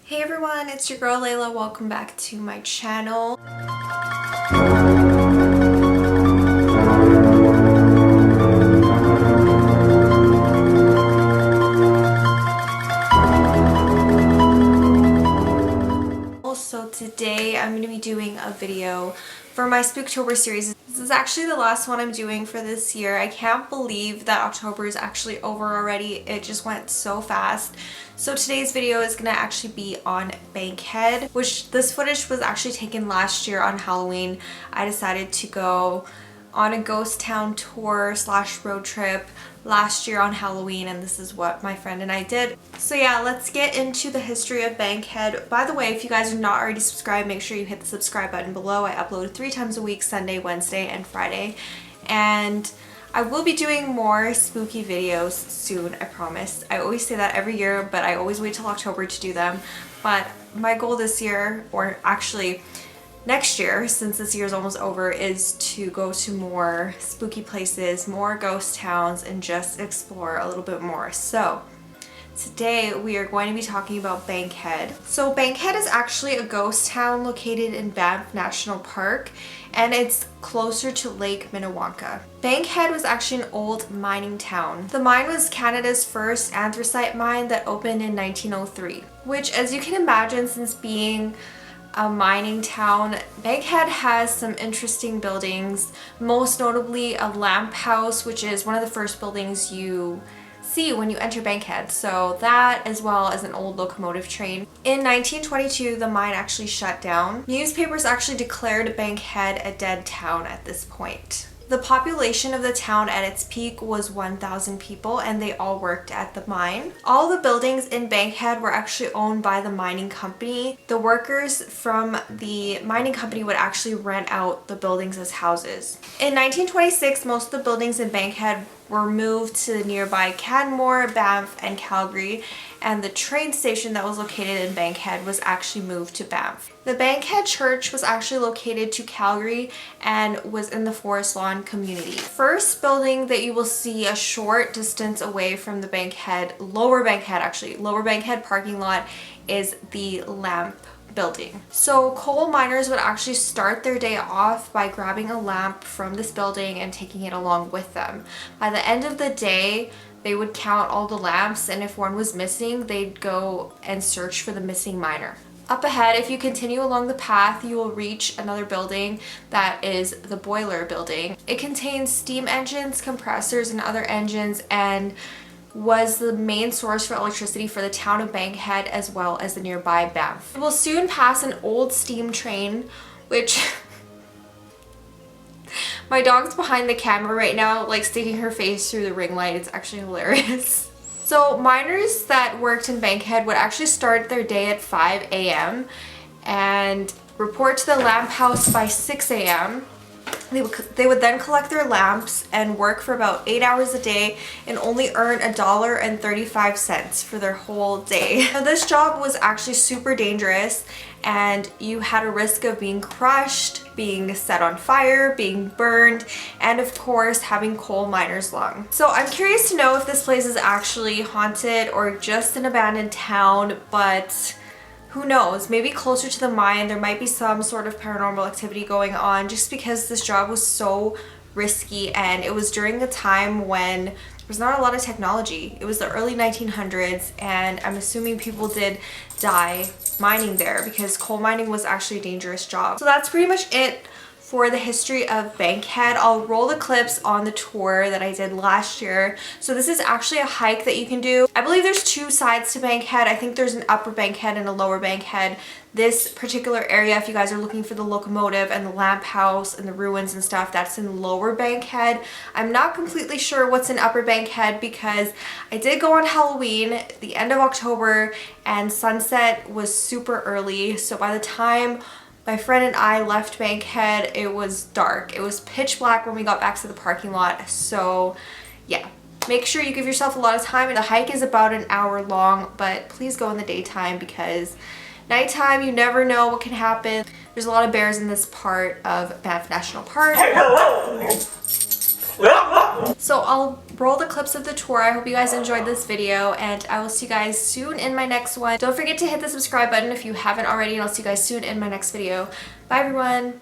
Hey everyone, it's your girl Layla. Welcome back to my channel. So today I'm going to be doing a video for my Spooktober series. This is actually the last one I'm doing for this year. I can't believe that October is actually over already. It just went so fast. So today's video is going to actually be on Bankhead, which this footage was actually taken last year on Halloween. I decided to go on a ghost town tour / road trip last year on Halloween, and this is what my friend and I did. So yeah, let's get into the history of Bankhead. By the way, if you guys are not already subscribed, make sure you hit the subscribe button below. I upload 3 times a week, Sunday, Wednesday, and Friday. And I will be doing more spooky videos soon, I promise. I always say that every year, but I always wait till October to do them. But my goal this year, or actually next year, since this year is almost over, is to go to more spooky places, more ghost towns, and just explore a little bit more. So today we are going to be talking about Bankhead. So Bankhead is actually a ghost town located in Banff National Park, and it's closer to Lake Minnewanka. Bankhead was actually an old mining town. The mine was Canada's first anthracite mine that opened in 1903, which, as you can imagine, since being a mining town, Bankhead has some interesting buildings, most notably a lamp house, which is one of the first buildings you see when you enter Bankhead. So that, as well as an old locomotive train. In 1922, the mine actually shut down. Newspapers actually declared Bankhead a dead town at this point. The population of the town at its peak was 1,000 people, and they all worked at the mine. All the buildings in Bankhead were actually owned by the mining company. The workers from the mining company would actually rent out the buildings as houses. In 1926, most of the buildings in Bankhead were moved to nearby Canmore, Banff, and Calgary, and the train station that was located in Bankhead was actually moved to Banff. The Bankhead Church was actually located to Calgary and was in the Forest Lawn community. First building that you will see a short distance away from the Bankhead, Lower Bankhead parking lot, is the lamp building. So coal miners would actually start their day off by grabbing a lamp from this building and taking it along with them. By the end of the day, they would count all the lamps, and if one was missing, they'd go and search for the missing miner. Up ahead, if you continue along the path, you will reach another building that is the boiler building. It contains steam engines, compressors, and other engines, and was the main source for electricity for the town of Bankhead as well as the nearby Banff. We will soon pass an old steam train, which my dog's behind the camera right now, like sticking her face through the ring light. It's actually hilarious. So miners that worked in Bankhead would actually start their day at 5 a.m. and report to the lamp house by 6 a.m. They would then collect their lamps and work for about 8 hours a day and only earn $1.35 for their whole day. Now, this job was actually super dangerous, and you had a risk of being crushed, being set on fire, being burned, and of course having coal miner's lung. So I'm curious to know if this place is actually haunted or just an abandoned town, but who knows? Maybe closer to the mine there might be some sort of paranormal activity going on, just because this job was so risky, and it was during a time when there was not a lot of technology. It was the early 1900s, and I'm assuming people did die mining there because coal mining was actually a dangerous job. So that's pretty much it for the history of Bankhead. I'll roll the clips on the tour that I did last year. So this is actually a hike that you can do. I believe there's 2 sides to Bankhead. I think there's an upper Bankhead and a lower Bankhead. This particular area, if you guys are looking for the locomotive and the lamp house and the ruins and stuff, that's in Lower Bankhead. I'm not completely sure what's in Upper Bankhead because I did go on Halloween, the end of October, and sunset was super early. So by the time my friend and I left Bankhead, it was dark. It was pitch black when we got back to the parking lot. So yeah, make sure you give yourself a lot of time. The hike is about an hour long, but please go in the daytime because nighttime, you never know what can happen. There's a lot of bears in this part of Banff National Park. So I'll roll the clips of the tour. I hope you guys enjoyed this video, and I will see you guys soon in my next one. Don't forget to hit the subscribe button if you haven't already, and I'll see you guys soon in my next video. Bye everyone!